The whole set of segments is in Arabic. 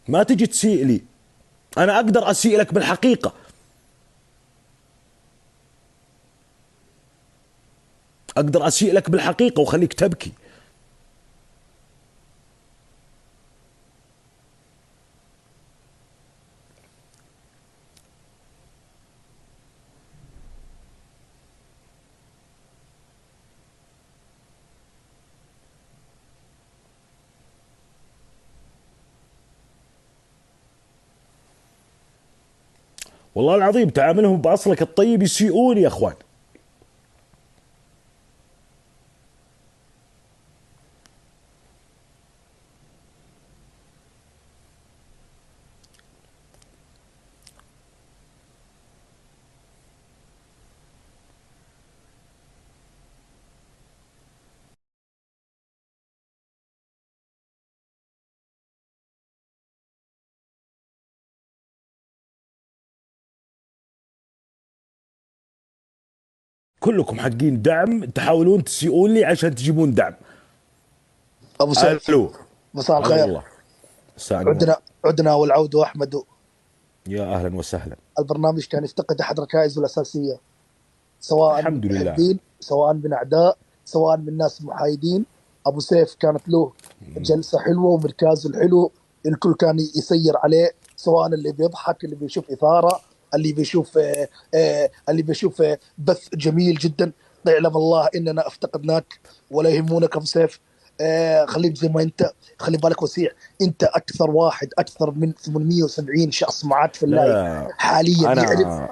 ما تجي تسيء لي. انا اقدر اسيء لك بالحقيقه، اقدر اسيء لك بالحقيقه وخليك تبكي. والله العظيم تعاملهم باصلك الطيب يسيئون يا اخوان. كلكم حقين دعم، تحاولون تسيئون لي عشان تجيبون دعم. ابو سيف، الو. مساء هلا الخير. والله. مساء النور. عدنا والعود واحمد. يا اهلا وسهلا. البرنامج كان يفتقد احد ركائزه الاساسيه، سواء من الحمد لله. محبين، سواء من اعداء، سواء من ناس محايدين. ابو سيف كانت له جلسه حلوه ومركزه الحلو، الكل كان يسير عليه، سواء اللي بيضحك، اللي بيشوف اثاره، اللي بيشوف بث جميل جدا. اعلم الله اننا افتقدناك ولا يهمونك ابو سيف. خليك زي ما انت، خلي بالك وسيع. انت اكثر واحد، اكثر من 870 شخص معك في اللايف لا، حاليا يعرف.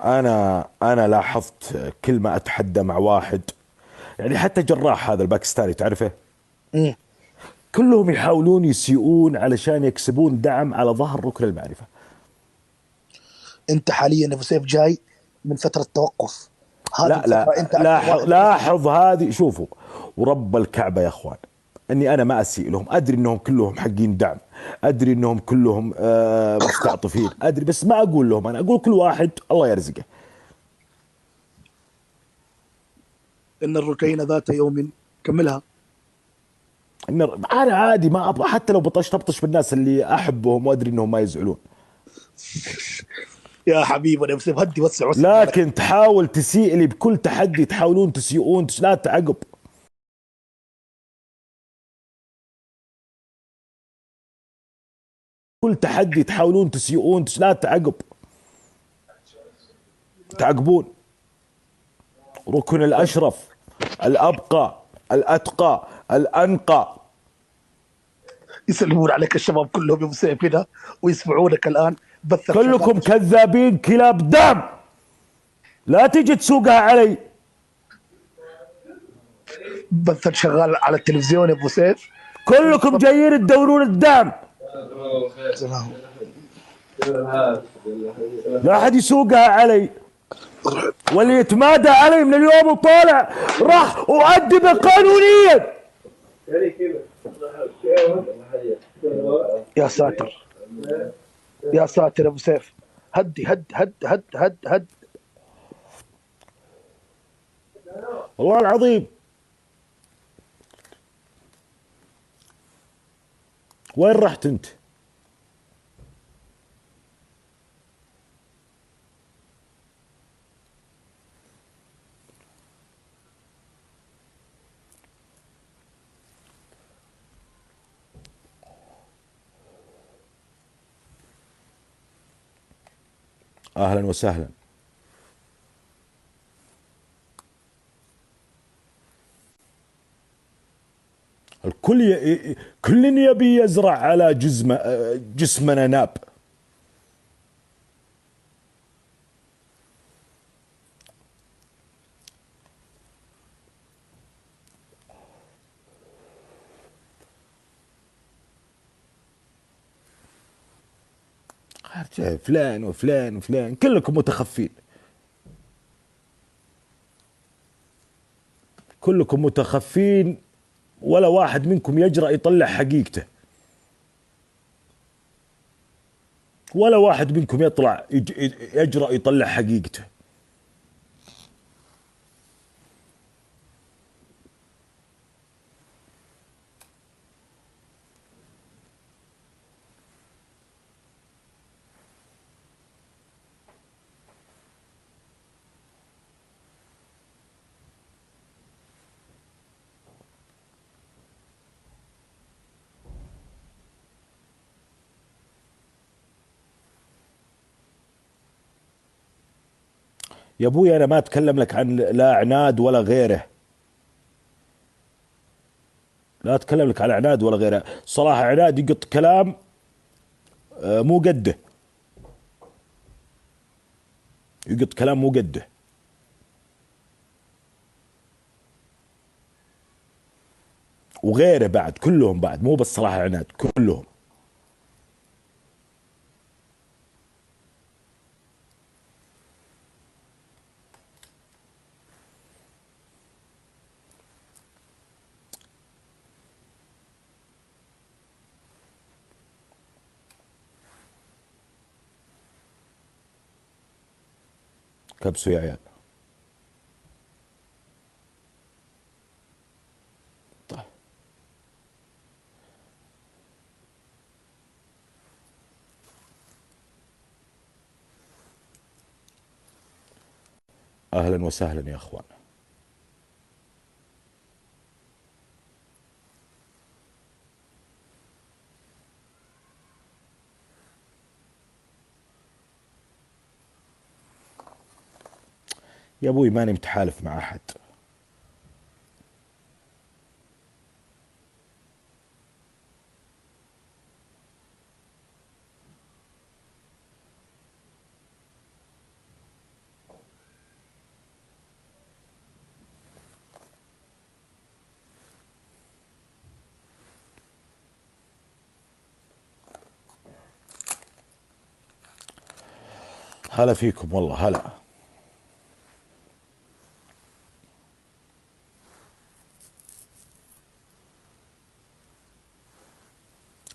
انا لاحظت كل ما اتحدى مع واحد، يعني حتى جراح هذا الباكستاني تعرفه، مم. كلهم يحاولون يسيئون علشان يكسبون دعم على ظهر ركن المعرفة. انت حاليا ابو سيف جاي من فتره توقف، هذه لا الفتره لا، انت اكثر واحد مركز. لاحظ هذه، شوفوا، ورب الكعبة يا اخوان، اني انا ما اسيء لهم، ادري انهم كلهم حقين دعم، ادري انهم كلهم مستعطفين، ادري، بس ما اقول لهم، انا اقول كل واحد الله يرزقه. ان الركين ذات يوم، كملها. إن انا عادي ما ابغى، حتى لو طبطش بالناس اللي احبهم وادري انهم ما يزعلون، يا حبيبي يا ابو سيف، هدي وسع وسع بالك. لكن تحاول تسيء لي بكل تحدي، تحاولون تسيئون، لا تعقب. كل تحدي تحاولون تسيئون، لا تعقب، تعقبون. ركن الاشرف، الابقى، الاتقى، الانقى. يسلمون عليك الشباب كلهم يا ابو سيف هنا ويسمعونك الان، بثك شغال. كلكم كذابين كلاب دم، لا تجي تسوقها علي. بثك شغال على التلفزيون يا ابو سيف. كلكم جايين تدورون الدم، لا احد يسوقها علي. واللي يتمادى علي من اليوم وطالع راح أؤدبه قانونيا. يا ساتر، يا ساتر يا ابو سيف. هدي هد هد هد هد هد. والله العظيم. وين رحت انت؟ اهلا وسهلا. الكل كل يبي يزرع على جسمنا ناب. فلان وفلان وفلان كلكم متخفين، كلكم متخفين، ولا واحد منكم يجرأ يطلع حقيقته، ولا واحد منكم يجرأ يطلع حقيقته. يا ابوي انا ما اتكلم لك عن لا عناد ولا غيره. لا اتكلم لك على عناد ولا غيره. صراحة عناد يقط كلام مو قده. يقط كلام مو قده. وغيره بعد كلهم بعد، مو بس صراحة عناد كلهم. كبسوا يا عيال. طيب. اهلا وسهلا يا اخوان. يا ابوي ماني متحالف مع احد. هلا فيكم والله هلا.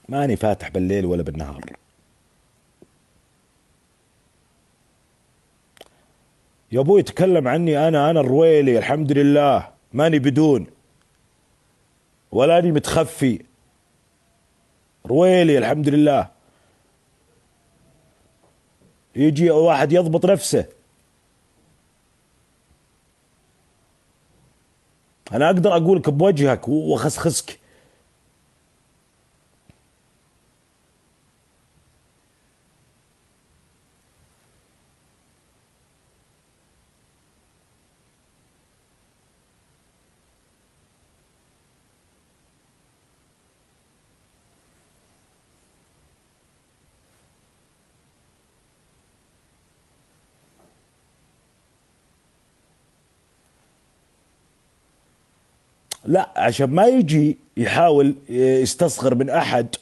ماني فاتح بالليل ولا بالنهار. يا ابوي تكلم عني، انا الرويلي الحمد لله، ماني بدون ولا اني متخفي. رويلي الحمد لله. يجي واحد يضبط نفسه. انا اقدر اقول لك بوجهك واخسخسك. لا عشان ما يجي يحاول يستصغر من احد.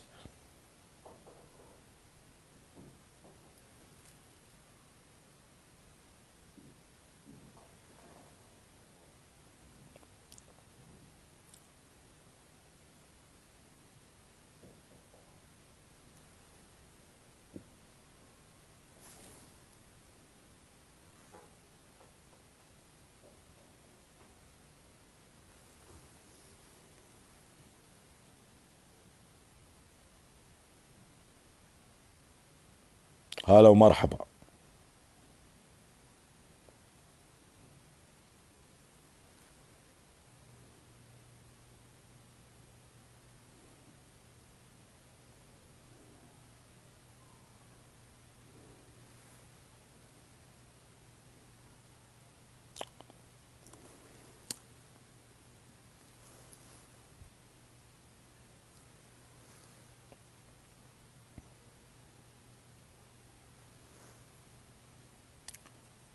هلا ومرحبا.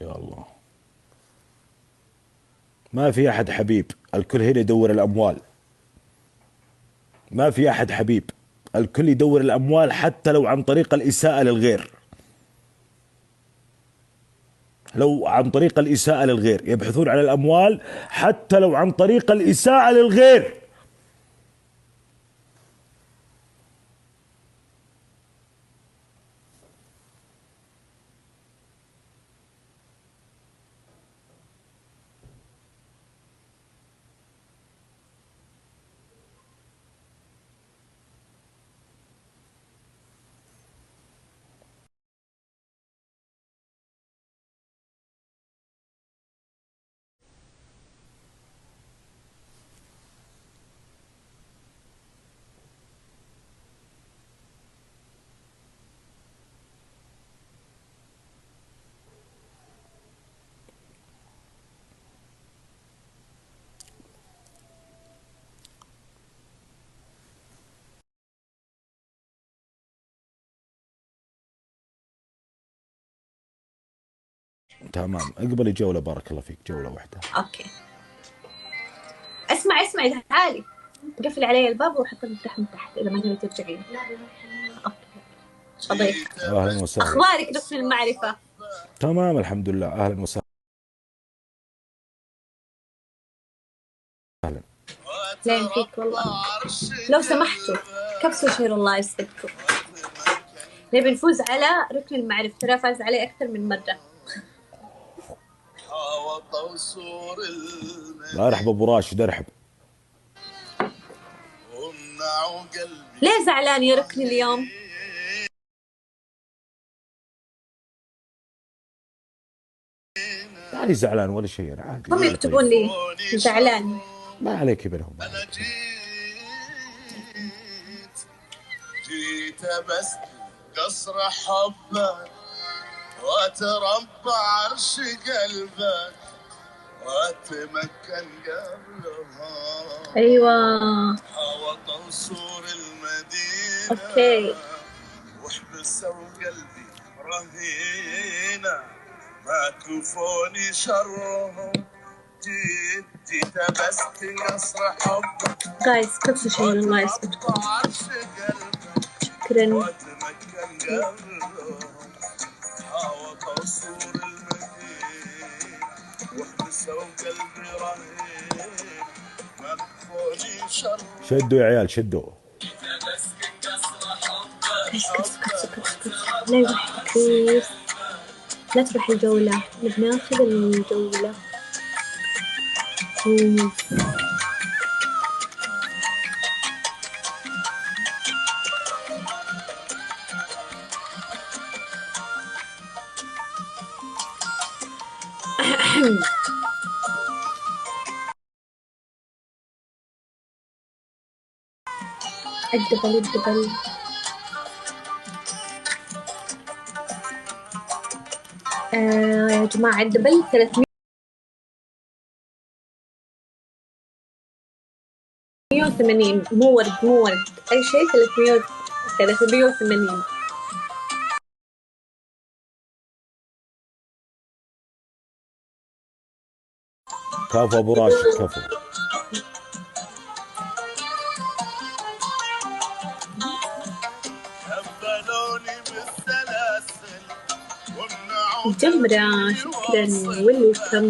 يا الله. ما في احد حبيب، الكل هنا يدور الاموال. ما في احد حبيب، الكل يدور الاموال حتى لو عن طريق الاساءة للغير. لو عن طريق الاساءة للغير يبحثون عن الاموال، حتى لو عن طريق الاساءة للغير. تمام، اقبلي جولة، بارك الله فيك، جولة واحدة. اوكي. اسمعي تعالي قفلي علي الباب وحط المفتاح من تحت اذا ما تبي ترجعين. اوكي أضيف. اهلا وسهلا. اخبارك رسم المعرفة؟ تمام الحمد لله، اهلا وسهلا. لين فيك والله. لو سمحتوا كبسوا شير الله يسعدكم. نبي نفوز على ركن المعرفة، ترى فاز عليه أكثر من مرة. ارحب ابو راشد، ارحب. ليه زعلان يا ركن اليوم؟ ماني زعلان ولا شيء، انا عادي. هم يكتبون لي زعلان. ما عليك بينهم، ما عليك. جيت بس قصر حبك وتربى عرش قلبك واتمكن قبلها. ايوه حوط وسور المدينة. اوكي. وحبسوا قلبي رهينة ما كفوني شرهم. جيت بس قصر حبك. جايز كبسوا شير الله يسعدكم. شكرا. شدوا يا عيال، شدوا. كبسوا. لا يروح كريس، لا تروح الجولة، نبي ناخذ الجولة. الدبل. يا جماعة الدبل 380. مو ورد أي شيء. 380. كفو ابو راشد، كفو. جمرة شكرا ويلكم.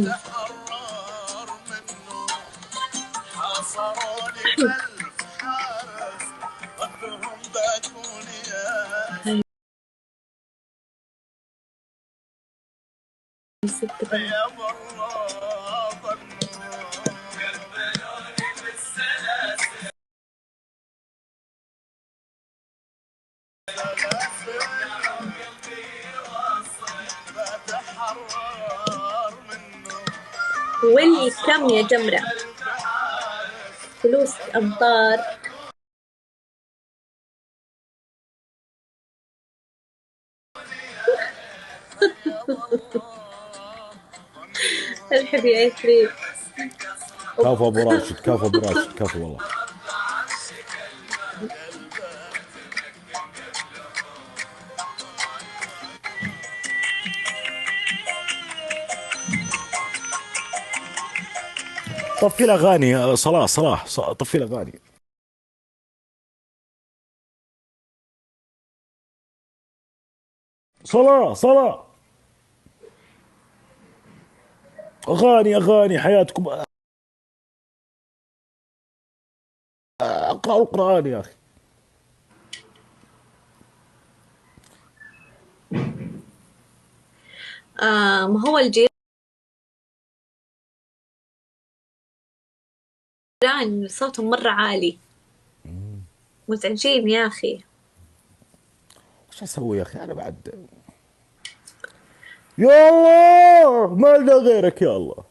ويلكم يا جمرة، فلوس أمطار. الحب يا إثري. كفو ابو راشد، كفو ابو راشد، كفو والله. طفي الاغاني، صلاح طفي الاغاني. صلاح اغاني حياتكم. اقرأوا القرآن يا اخي. ما هو الجيران صوتهم مرة عالي، مزعجين يا أخي. وش اسوي يا اخي انا بعد؟ يا الله ما لنا غيرك يا الله.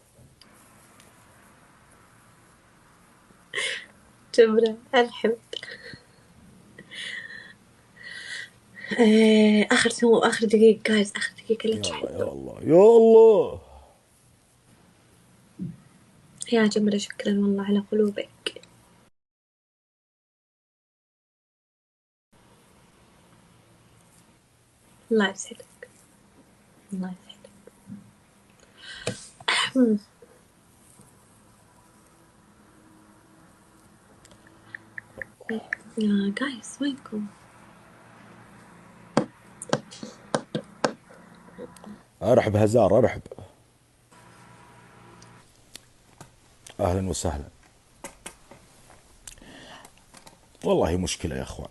جمرة الحب. آخر دقيقة جايز، آخر دقيقة لا يا الله تحلوا. يا الله. يا جمرة شكرا والله على قلوبك. الله يسعدك. يا جايز وينكم؟ ارحب هزار، ارحب، اهلا وسهلا. والله مشكلة يا اخوان،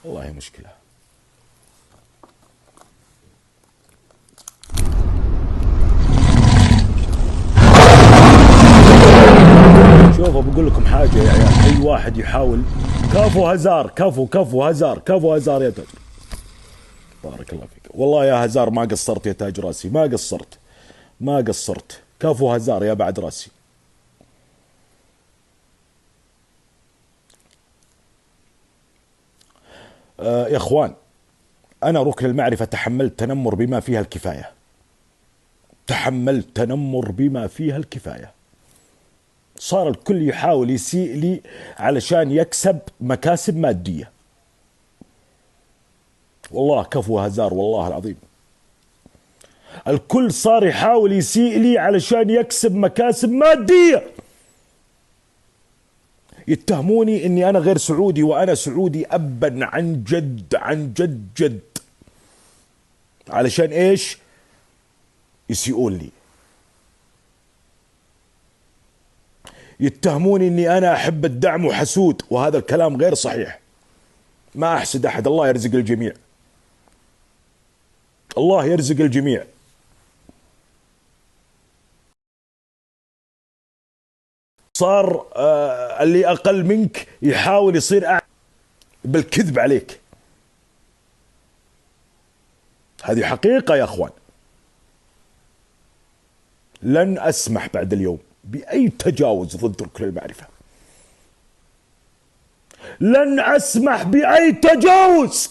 والله مشكلة. شوفوا بقول لكم حاجة يا عيال، اي واحد يحاول. كفو هزار، كفو هزار، كفو هزار يا تاج. بارك الله فيك، والله يا هزار ما قصرت يا تاج راسي، ما قصرت، ما قصرت. كفو هزار يا بعد راسي. يا اخوان، انا ركن المعرفة تحملت تنمر بما فيها الكفاية، تحملت تنمر بما فيها الكفاية. صار الكل يحاول يسيء لي علشان يكسب مكاسب مادية. والله كفو هزار، والله العظيم الكل صار يحاول يسيء لي علشان يكسب مكاسب مادية. يتهموني اني انا غير سعودي وانا سعودي ابا عن جد، عن جد جد. علشان ايش؟ يسيئون لي. يتهموني اني انا احب الدعم وحسود، وهذا الكلام غير صحيح. ما احسد احد، الله يرزق الجميع، الله يرزق الجميع. صار اللي اقل منك يحاول يصير بالكذب عليك. هذه حقيقة يا اخوان. لن اسمح بعد اليوم باي تجاوز ضد ركن المعرفة، لن اسمح باي تجاوز.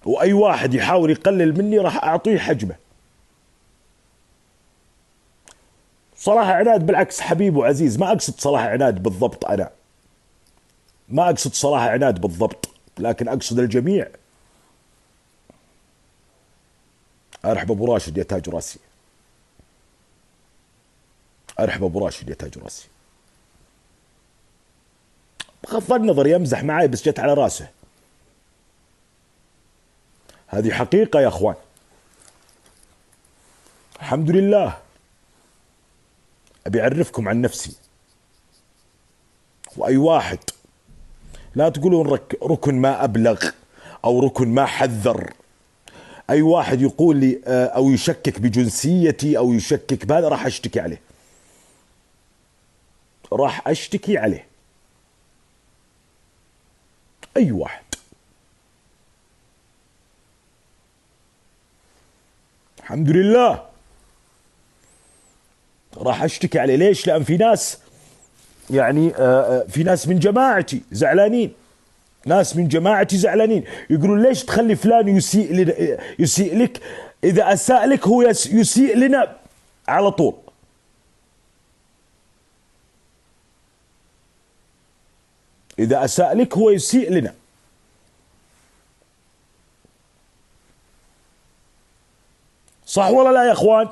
واي واحد يحاول يقلل مني راح اعطيه حجمه. صلاح عناد بالعكس حبيب وعزيز، ما اقصد صلاح عناد بالضبط، انا ما اقصد صلاح عناد بالضبط، لكن اقصد الجميع. ارحب ابو راشد يا تاج راسي، ارحب ابو راشد يا تاج راسي. بغض النظر يمزح معي بس جت على راسه. هذه حقيقة يا اخوان. الحمد لله. ابي اعرفكم عن نفسي. واي واحد، لا تقولون ركن ما ابلغ او ركن ما حذر. اي واحد يقول لي او يشكك بجنسيتي او يشكك بهذا راح اشتكي عليه، راح اشتكي عليه. اي واحد. الحمد لله. راح اشتكي عليه. ليش؟ لان في ناس، يعني في ناس من جماعتي زعلانين، ناس من جماعتي زعلانين يقولون ليش تخلي فلان يسيء لك؟ اذا اساء لك هو يسيء لنا على طول. اذا اساء لك هو يسيء لنا. صح ولا لا يا اخوان؟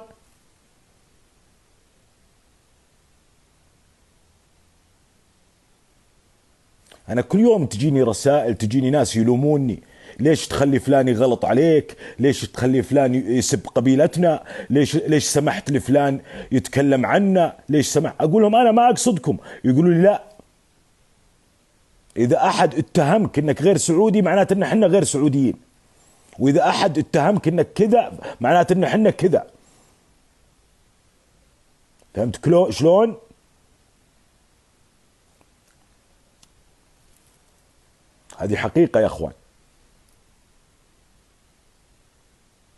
انا كل يوم تجيني رسائل، تجيني ناس يلوموني، ليش تخلي فلان يغلط عليك؟ ليش تخلي فلان يسب قبيلتنا؟ ليش سمحت لفلان يتكلم عنا؟ ليش سمح؟ اقول لهم انا ما اقصدكم. يقولوا لي لا، اذا احد اتهمك انك غير سعودي معناته ان احنا غير سعوديين، واذا احد اتهمك انك كذا معناته ان احنا كذا. فهمت شلون؟ هذه حقيقة يا اخوان.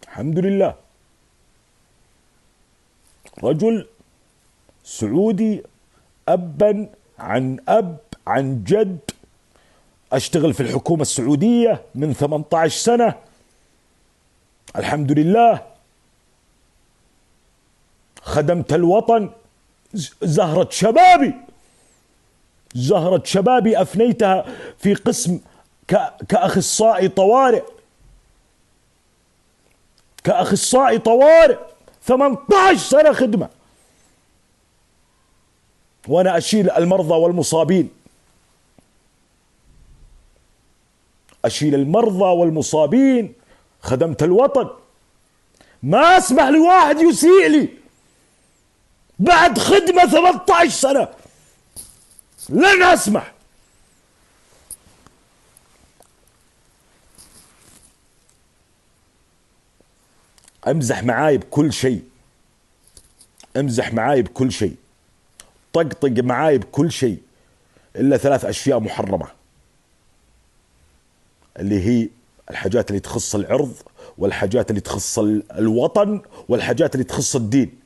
الحمد لله. رجل سعودي ابا عن اب عن جد، اشتغل في الحكومة السعودية من 18 سنة. الحمد لله. خدمت الوطن. زهرة شبابي، زهرة شبابي افنيتها في قسم كاخصائي طوارئ. كأخصائي طوارئ 18 سنة خدمة، وأنا أشيل المرضى والمصابين، أشيل المرضى والمصابين، خدمت الوطن. ما أسمح لواحد يسيء لي بعد خدمة 18 سنة، لن أسمح. امزح معاي بكل شيء، امزح معاي بكل شيء، طقطق معاي بكل شيء، إلا 3 أشياء محرمة، اللي هي الحاجات اللي تخص العرض، والحاجات اللي تخص الوطن، والحاجات اللي تخص الدين.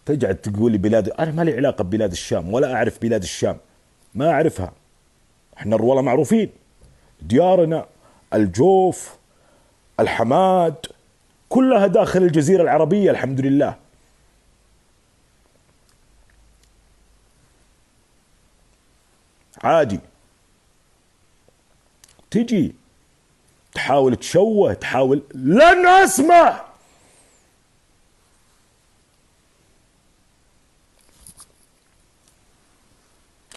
تقعد تقول لي بلاد، أنا ما لي علاقة ببلاد الشام، ولا أعرف بلاد الشام، ما أعرفها. احنا والله معروفين، ديارنا الجوف، الحماد، كلها داخل الجزيرة العربية الحمد لله. عادي تجي تحاول تشوه، تحاول، لن أسمح.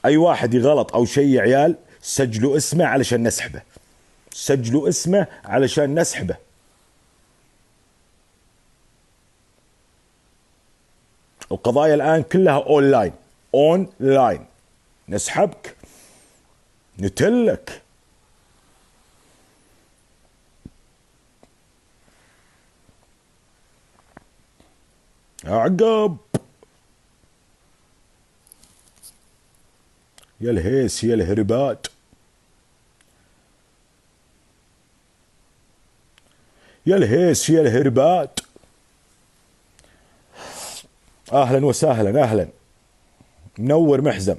أي واحد يغلط أو شيء يا عيال سجلوا اسمه علشان نسحبه، سجلوا اسمه علشان نسحبه. القضايا الآن كلها أونلاين، أونلاين، نسحبك، نتلك. عقب يا الهيس يا الهربات، يا الهيس يا الهربات. اهلا وسهلا، اهلا، منور محزم،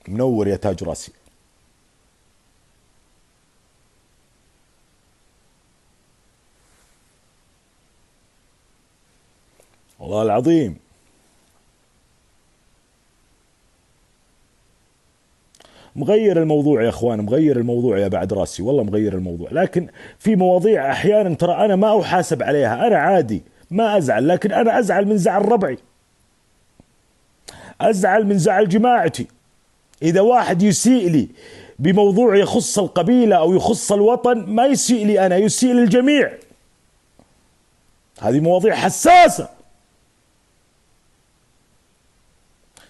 منور يا تاج راسي. والله العظيم مغير الموضوع يا اخوان، مغير الموضوع يا بعد راسي، والله مغير الموضوع. لكن في مواضيع احيانا ترى انا ما احاسب عليها، انا عادي ما ازعل، لكن انا ازعل من زعل ربعي، ازعل من زعل جماعتي. اذا واحد يسيء لي بموضوع يخص القبيلة او يخص الوطن، ما يسيء لي انا، يسيء للجميع. هذه مواضيع حساسة.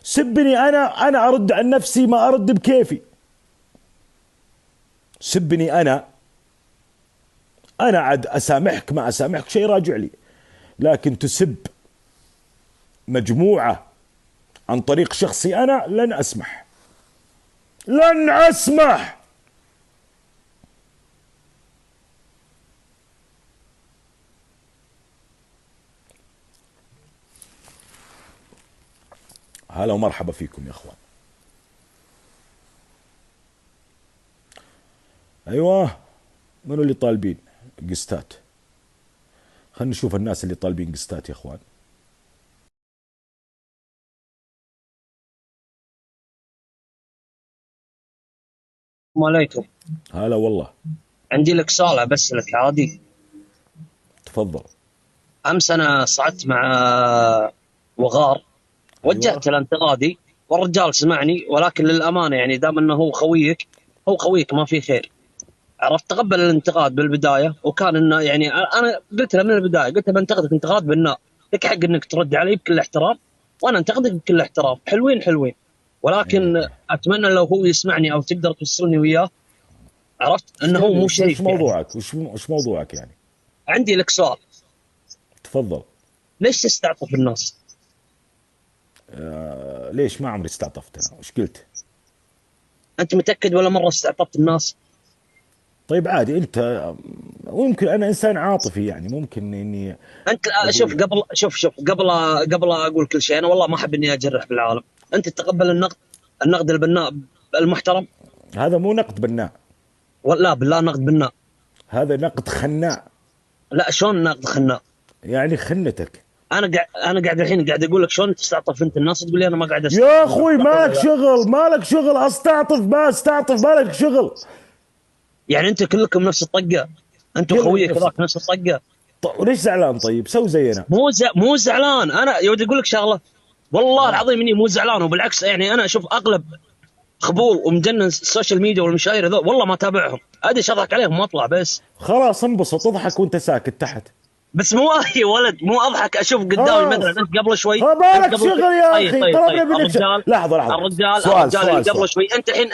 سبني انا ارد عن نفسي، ما ارد بكيفي. سبني انا عاد اسامحك ما اسامحك شيء راجع لي، لكن تسب مجموعة عن طريق شخصي انا، لن اسمح، لن اسمح. هلا ومرحبا فيكم يا اخوان. ايوه، منو اللي طالبين قستات؟ خلينا نشوف الناس اللي طالبين قستات يا اخوان. السلام عليكم. هلا والله. عندي لك سؤال بس لك عادي. تفضل. امس انا صعدت مع وغار، وجهت الانتقادي والرجال سمعني، ولكن للامانه يعني دام انه هو خويك، هو خويك ما في خير. عرفت، تقبل الانتقاد بالبدايه، وكان انه يعني انا قلت له من البدايه، قلت له بنتقدك انتقاد بناء، لك حق انك ترد علي بكل احترام، وانا انتقدك بكل احترام، حلوين حلوين، ولكن اتمنى لو هو يسمعني او تقدر توصلني وياه. عرفت انه هو مو شريف. وش موضوعك؟ وش موضوعك يعني؟ عندي لك سؤال. تفضل. ليش تستعطف الناس؟ ليش؟ ما عمري استعطفت انا، وش قلت؟ انت متاكد ولا مره استعطفت الناس؟ طيب عادي، انت ويمكن انا انسان عاطفي، يعني ممكن اني انت شوف، قبل اقول كل شيء، انا والله ما احب اني اجرح بالعالم. انت تتقبل النقد البناء المحترم؟ هذا مو نقد بناء. ولا بالله نقد بناء، هذا نقد خناء. لا شلون نقد خناء؟ يعني خنتك. انا قاعد الحين قاعد اقول لك شلون تستعطف انت الناس، تقول لي انا ما قاعد يا اخوي مالك شغل، مالك شغل، استعطف ما استعطف، مالك شغل. يعني انت كلكم نفس الطقه، انت كل وخويك نفس- كذاك نفس الطقه. وليش زعلان طيب؟ سوي زينا. مو زعلان، انا يودي اقول لك شغله، والله العظيم اني مو زعلان، وبالعكس يعني انا اشوف اغلب خبول ومجنن السوشيال ميديا والمشاهير هذول والله ما اتابعهم، ادش اضحك عليهم واطلع بس. خلاص انبسط، اضحك وانت ساكت تحت. بس مو يا ولد، مو اضحك اشوف قدامي مثلا انت قبل شوي. مالك أنت قبل شغل شوي- يا طيب اخي، طيب طلبنا طيب منك الرجال لحظه الرجال سؤال اللي قبل سؤال. شوي،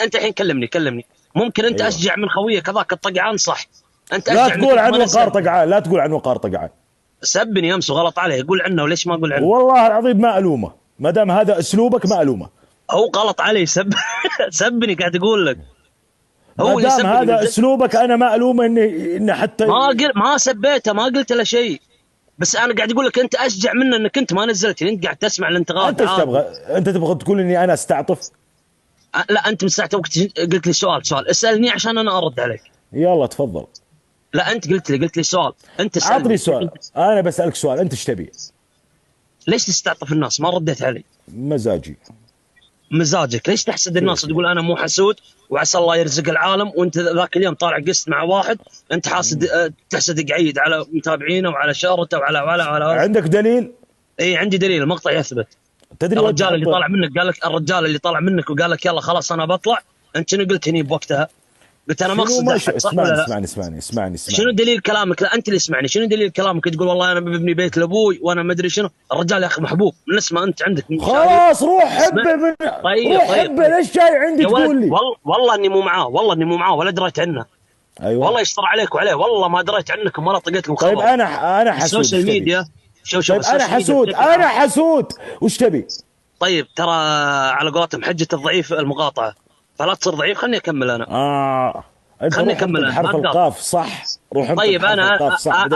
انت الحين كلمني. ممكن انت أيوة. اشجع من خويك هذاك الطقعان، صح؟ انت لا اشجع تقول منك عن ما وقار نزلت. طقعان، لا تقول عن وقار طقعان. سبني امس وغلط عليه، قول عنه وليش ما اقول عنه؟ والله العظيم ما الومه، ما دام هذا اسلوبك ما الومه. هو غلط علي سبني قاعد اقول لك. ما هو اللي دام سبني هذا نزلت. اسلوبك انا ما الومه انه حتى ما سبيته، ما قلت له شيء، بس انا قاعد اقول لك انت اشجع منه انك انت ما نزلت، يعني انت قاعد تسمع الانتقاد انت ايش عادي. تبغى؟ انت تبغى تقول اني انا استعطف؟ لا انت من ساعه وقت قلت لي سؤال اسالني عشان انا ارد عليك. يلا تفضل. لا انت قلت لي سؤال، انت سألني. عطني سؤال، انا بسالك سؤال، انت ايش تبي؟ ليش تستعطف الناس؟ ما رديت علي. مزاجي. مزاجك، ليش تحسد الناس تقول انا مو حسود وعسى الله يرزق العالم، وانت ذاك اليوم طالع قست مع واحد انت حاسد، تحسد قعيد على متابعينه وعلى شهرته وعلى عندك دليل؟ اي عندي دليل، المقطع يثبت. تدري وين الرجال اللي تحطه؟ طالع منك قال لك، الرجال اللي طالع منك وقال لك يلا خلاص انا بطلع، انت شنو قلت هني بوقتها؟ قلت انا ما اقصد احد، صح ولا لا؟ اسمعني. شنو دليل كلامك؟ لا انت اللي اسمعني، شنو دليل كلامك تقول والله انا ببني بيت لابوي وانا ما ادري شنو؟ الرجال يا اخي محبوب من اسمه، انت عندك من خلاص روح حبه من طيب روح حبه، ليش جاي عندي يا ولد، تقول لي؟ والله اني مو معاه ولا دريت عنه. ايوه والله يشتر عليك وعليه، والله ما دريت عنكم ولا طقيت لكم خبر. طيب انا حسود. السوشيال ميديا شوف طيب انا حسود، انا حسود، وش تبي؟ طيب ترى على قولتهم حجة الضعيف المقاطعة، فلا تصير ضعيف. خلني اكمل انا. انت خلني روح أكمل انطق أنا، حرف ما أقدر. القاف صح، روح انطق طيب حرف انا القاف صح.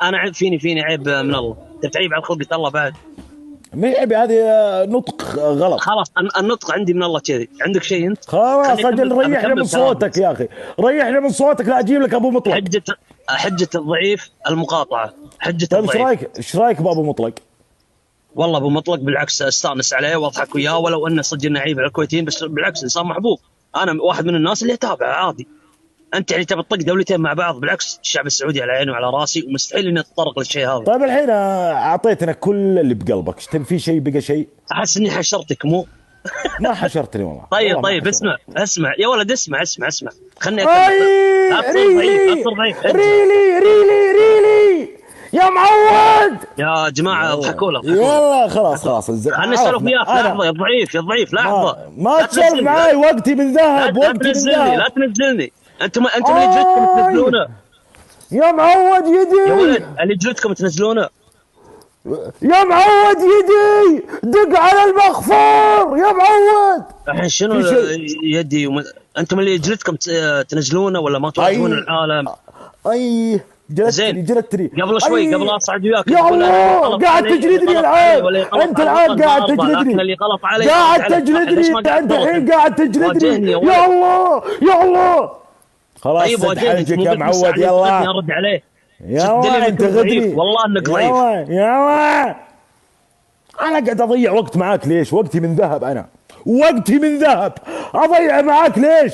انا عيب فيني عيب من الله، انت تعيب على خلقة الله بعد. ما يعيب، هذه نطق غلط. خلاص النطق عندي من الله كذي، عندك شيء انت؟ خلاص خليني اجل أكمل ريحنا من كلامي. صوتك يا اخي، ريحنا من صوتك، لا اجيب لك ابو مطلق. حجة الضعيف المقاطعة، حجة طيب ايش الضعيف. رايك، ايش رايك بابو مطلق؟ والله ابو مطلق بالعكس استانس عليه واضحك وياه، ولو انه صدق انه عيب على الكويتيين، بس بالعكس انسان محبوب. انا واحد من الناس اللي اتابعه عادي. انت يعني تبي تطق دولتين مع بعض، بالعكس الشعب السعودي على عيني وعلى راسي، ومستحيل اني اتطرق للشيء هذا. طيب الحين اعطيتنا كل اللي بقلبك، ايش تبي؟ في شيء بقى شيء؟ احس اني حشرتك مو. ما حشرتني والله. طيب والله ما طيب حشرتني. اسمع يا ولد، اسمع خلني اي لا تصير ضعيف، لا تصير ضعيف. ريلي يا معود. يا جماعه اضحكوا له. يلا خلاص خلني اسولف وياك لحظه يا ضعيف لحظه. ما تسولف معاي، وقتي من ذهب، لا تنزلني انتم اللي جلدكم تنزلونه يا معود يدي. يا ولد اللي جلدكم تنزلونه يا معود يدي، دق على المغفور يا معود. الحين شنو يدي انتم اللي جلدكم تنزلونه ولا ما تواجهون العالم؟ اي جلدتني قبل شوي قبل اصعد وياك يا الله قاعد تجلدني العاب، انت الان قاعد تجلدني، اللي غلط علي قاعد تجلدني، انت الحين قاعد تجلدني. يا الله خلاص طيب حلقك يا معود. يلا ارد عليه. يلا انت غدري، والله انك ضعيف. يلا انا قاعد اضيع وقت معاك ليش؟ وقتي من ذهب، وقتي من ذهب اضيع معاك ليش؟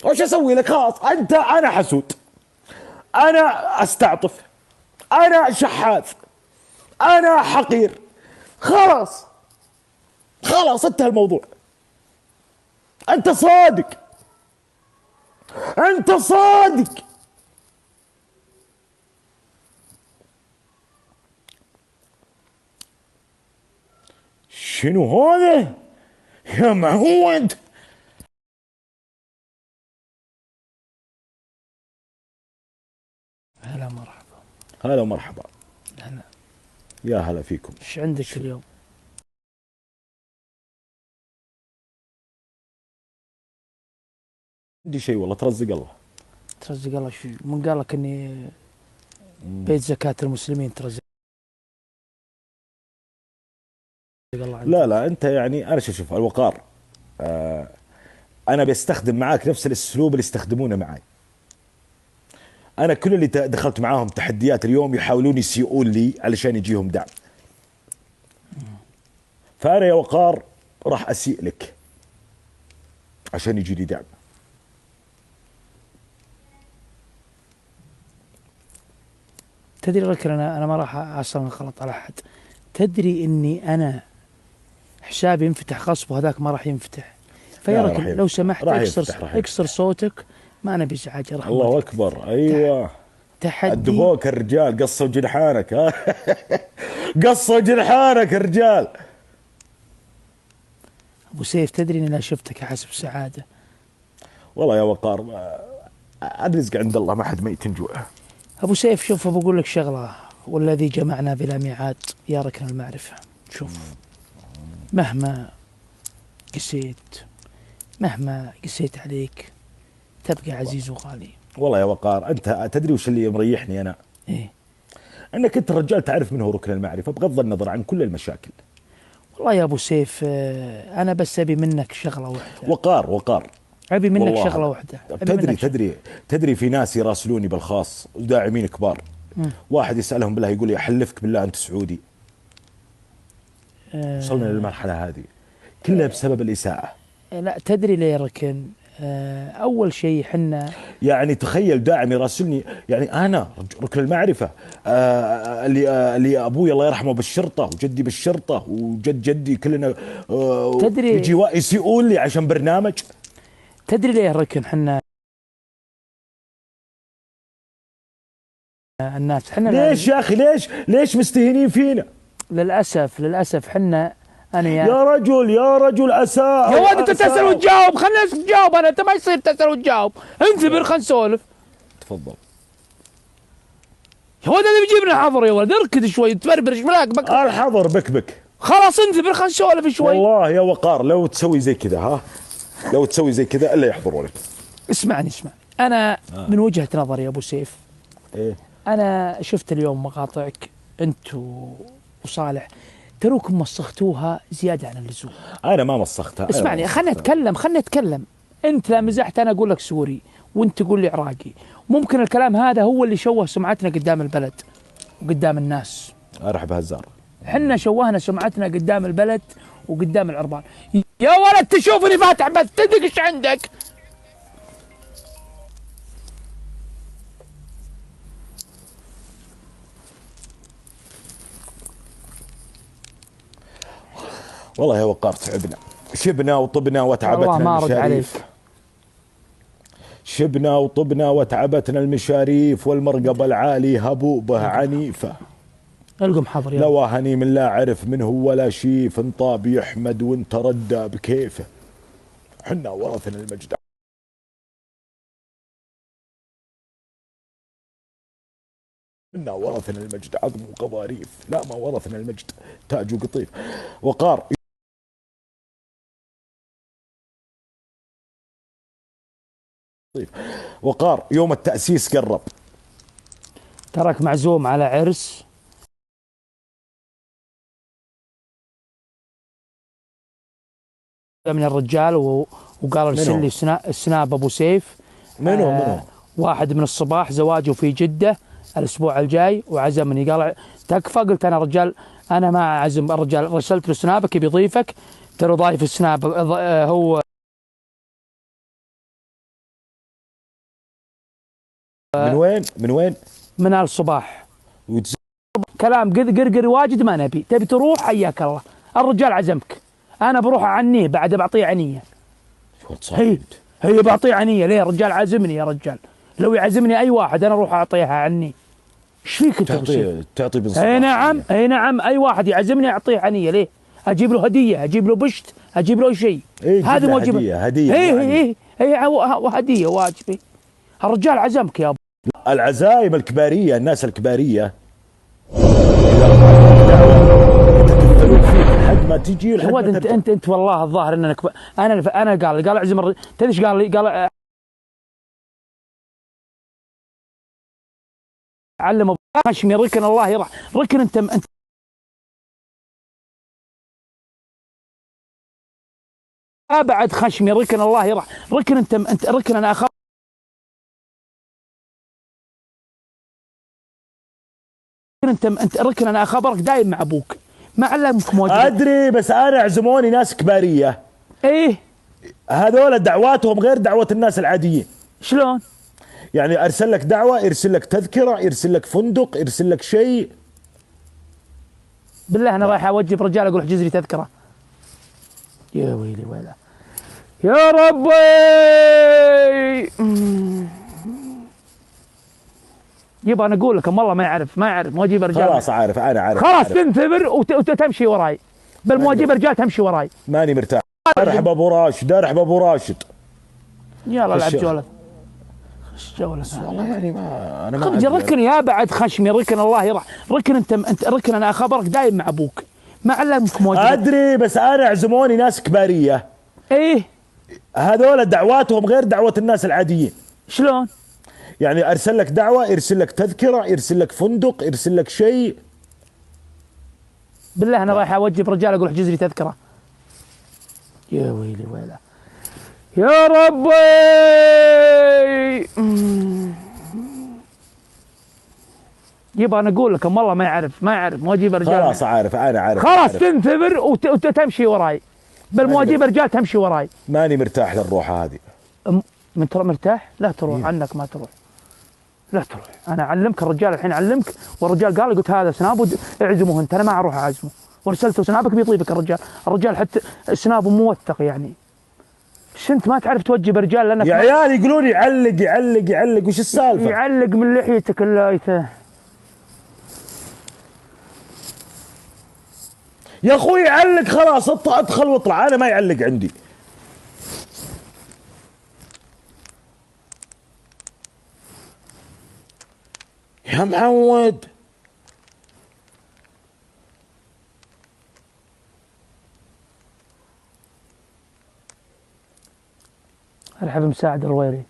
وش اسوي لك؟ خلاص انا حسود، انا استعطف، انا شحاذ، انا حقير. خلاص انتهى الموضوع. انت صادق. شنو هذا يا معود؟ هلا مرحبا. هلا ومرحبا. هلا. يا هلا فيكم. ايش عندك اليوم؟ عندي شيء والله، ترزق الله. ترزق الله شو؟ من قال لك اني بيت زكاة المسلمين ترزق الله عندك؟ لا انت يعني انا شوف الوقار، انا بستخدم معاك نفس الاسلوب اللي يستخدمونه معي. انا كل اللي دخلت معاهم تحديات اليوم يحاولون يسيئون لي علشان يجيهم دعم. فانا يا وقار راح اسيء لك عشان يجي لي دعم. تدري ركن، انا ما راح اصلا غلط على احد. تدري اني انا حسابي ينفتح غصب وهذاك ما راح ينفتح. فيا لا، ركن راح لو سمحت راح اكسر يفتح، راح يفتح. اكسر صوتك، ما نبي ازعاج يا رحمة الله اكبر. ايوه تحدي. أدبوك الرجال، قصوا جنحانك. ها قصوا جنحانك الرجال. ابو سيف تدري اني لا شفتك احس بسعاده. والله يا وقار الرزق عند الله، ما حد ميت جوع. ابو سيف شوف بقول لك شغله، والذي جمعنا بلا ميعاد يا ركن المعرفه. شوف، مهما قسيت عليك تبقى عزيز وغالي. والله يا وقار انت تدري وش اللي مريحني انا؟ ايه؟ انك انت الرجال تعرف من هو ركن المعرفه بغض النظر عن كل المشاكل. والله يا ابو سيف انا بس ابي منك شغله واحده. وقار ابي منك والله شغله واحده. أبي منك تدري في ناس يراسلوني بالخاص وداعمين كبار. واحد يسالهم بالله يقول لي احلفك بالله انت سعودي. وصلنا للمرحله هذه كلها بسبب الاساءه. لا تدري ليه ركن؟ اول شيء حنا يعني تخيل داعم يراسلني، يعني انا ركن المعرفه اللي ابوي الله يرحمه بالشرطه وجدي بالشرطه وجد جدي كلنا تدري يجي يسيئون لي عشان برنامج. تدري ليه ركن حنا الناس حنا ليش يا اخي ليش مستهينين فينا؟ للاسف حنا انا يا رجل اساء. يا ولد انت تسال وتجاوب، خلينا نجاوب. انا انت ما يصير تسال وتجاوب، انثبر خلينا نسولف. تفضل يا ولد هذا بيجيب لنا حظر، يا ولد اركد شوي تبربرش ملاك الحظر بك خلاص انثبر خلينا نسولف شوي. والله يا وقار لو تسوي زي كذا لو تسوي زي كذا الا يحضروا لك. اسمعني انا من وجهة نظري يا ابو سيف، ايه انا شفت اليوم مقاطعك انت وصالح، تروكم مسختوها زياده عن اللزوم. انا ما مسختها. اسمعني خلنا نتكلم. انت لا مزحت انا اقول لك سوري وانت تقول لي عراقي. ممكن الكلام هذا هو اللي شوه سمعتنا قدام البلد وقدام الناس. ارحب هزار. حنا شوهنا سمعتنا قدام البلد وقدام العربان. يا ولد تشوفني فاتح بس تدق ايش عندك؟ والله يا وقار تعبنا، شبنا وطبنا وتعبتنا والله ما ارد عليك. شبنا وطبنا وتعبتنا المشاريف والمرقبة العالي هبوبة عنيفة. القم حظر يا لواهني من لا عرف من هو ولا شيف انطاب يحمد وانت ردى بكيفه. حنا ورثنا المجد. حنا ورثنا المجد عظم وقضاريف، لا ما ورثنا المجد تاج وقطيف. وقار وقار يوم التأسيس قرب. تراك معزوم على عرس من الرجال وقال ارسل لي سناب ابو سيف. منو؟ واحد من الصباح زواجه في جدة الاسبوع الجاي وعزمني. قال تكفى؟ قلت انا رجال انا ما اعزم الرجال. رسلت له سنابك بيضيفك، ترى ضايف السناب هو من وين؟ من الصباح. كلام قرقر واجد ما نبي. تبي تروح حياك الله، الرجال عزمك، انا بروح اعنيه بعد بعطيه عنيه. هي بعطيه عنيه ليه؟ الرجال عازمني يا رجال، لو يعزمني اي واحد انا اروح اعطيها عنيه. ايش فيك انت؟ تعطي بنص. اي نعم اي واحد يعزمني اعطيه عنيه. ليه؟ اجيب له هديه، اجيب له بشت، اجيب له شيء. هذا موجب. هديه هي وهديه واجبي. الرجال عزمك يا ابو. العزائم الكباريه، الناس الكباريه لحد ما تجي يا ولد انت والله الظاهر انك انا قال اعزم تدري ايش قال لي؟ قال علم خشمي ركن الله يرحم. ركن انت ابعد خشمي ركن الله يرحم. ركن انت ركن انا اخاف انت ركن، انا اخبرك دايم مع ابوك، ما علمك مواجهه. ادري بس انا عزموني ناس كباريه. ايه هذول دعواتهم غير دعوه الناس العاديين. شلون؟ يعني ارسل لك دعوه، يرسل لك تذكره، يرسل لك فندق، يرسل لك شيء. بالله انا رايح اوجب رجال اقول احجز لي تذكره. يا ويلي ويلا يا ربي. يبا انا اقول لكم والله ما يعرف ما اجيب رجال. خلاص عارف، انا عارف. خلاص تنثبر وتمشي وراي، بل مو اجيب رجال تمشي وراي. ماني مرتاح. ارحب ابو راشد، ارحب ابو راشد. يلا العب جوله. خش جوله. والله يعني ما انا ما خرج ركن يا بعد خشمي، ركن الله يرحم، ركن انت ركن، انا اخبرك دايم مع ابوك، ما علمك مواجهه. ادري بس انا عزموني ناس كباريه. ايه هذول دعواتهم غير دعوه الناس العاديين. شلون؟ يعني ارسل لك دعوه، يرسل لك تذكره، يرسل لك فندق، يرسل لك شيء. بالله انا رايح اوجب رجال اقول احجز لي تذكره. يا ويلي ويلا يا ربي. يبا انا اقول لكم والله ما يعرف مو اجيب رجال. خلاص عارف، انا عارف. خلاص تنثبر وتمشي وراي، بل مو اجيب رجال تمشي وراي. ماني مرتاح للروحه هذه. من ترى مرتاح؟ لا تروح عنك، ما تروح، لا تروح. انا اعلمك الرجال الحين اعلمك، والرجال قال لي قلت هذا سناب اعزموه انت، انا ما اروح اعزمه، ورسلته سنابك بيطيبك الرجال حتى سنابه موثق يعني. بس انت ما تعرف توجب رجال لانك يا عيال يقولون يعلق وش السالفه؟ يعلق من لحيتك اللايته. يا اخوي يعلق خلاص، ادخل واطلع، انا ما يعلق عندي. يا معود ارحب مساعد الرويري.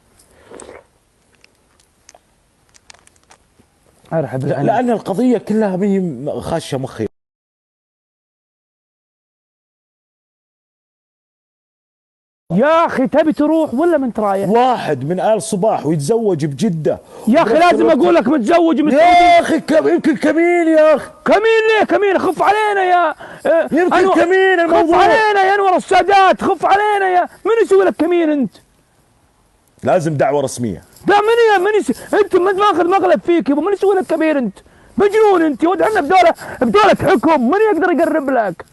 ارحب لان القضيه كلها مي خاشه مخي. يا اخي تبي تروح ولا من رايح؟ واحد من آل صباح ويتزوج بجده. يا اخي لازم اقول لك متزوج من يا اخي يمكن كمين يا اخي. كمين ليه كمين؟ خف علينا يا يمكن كمين الموضوع. خف علينا يا انور السادات، خف علينا يا من يسوي لك كمين انت؟ لازم دعوه رسميه. لا انت ما ماخذ مغلب فيك يبا، من يسوي لك كبير انت؟ مجنون انت يا ولد، احنا بدولة حكم، من يقدر يقرب لك؟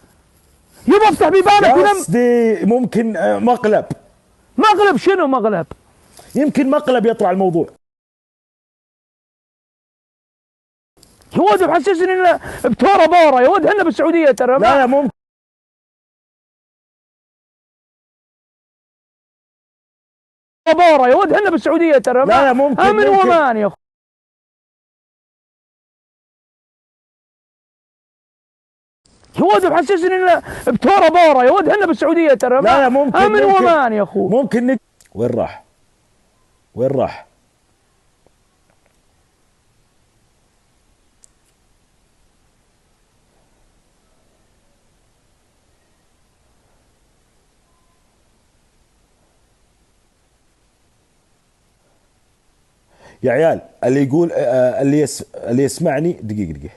يبا افتح بيبانك. قصدي ممكن مقلب. مقلب شنو مقلب؟ يمكن مقلب يطلع الموضوع. يا ولد محسسني ان بتورا بورا يا ولد، احنا بالسعوديه ترى. لا ممكن بورا يا ولد، احنا بالسعوديه ترى. لا ممكن امن وامان يا اخو. يا ولد محسسني ان بتورا بورا يا ولد، احنا بالسعوديه ترى. لا ممكن امن وامان يا اخو. ممكن وين راح؟ وين راح؟ يا عيال اللي يقول اللي يسمعني دقيقة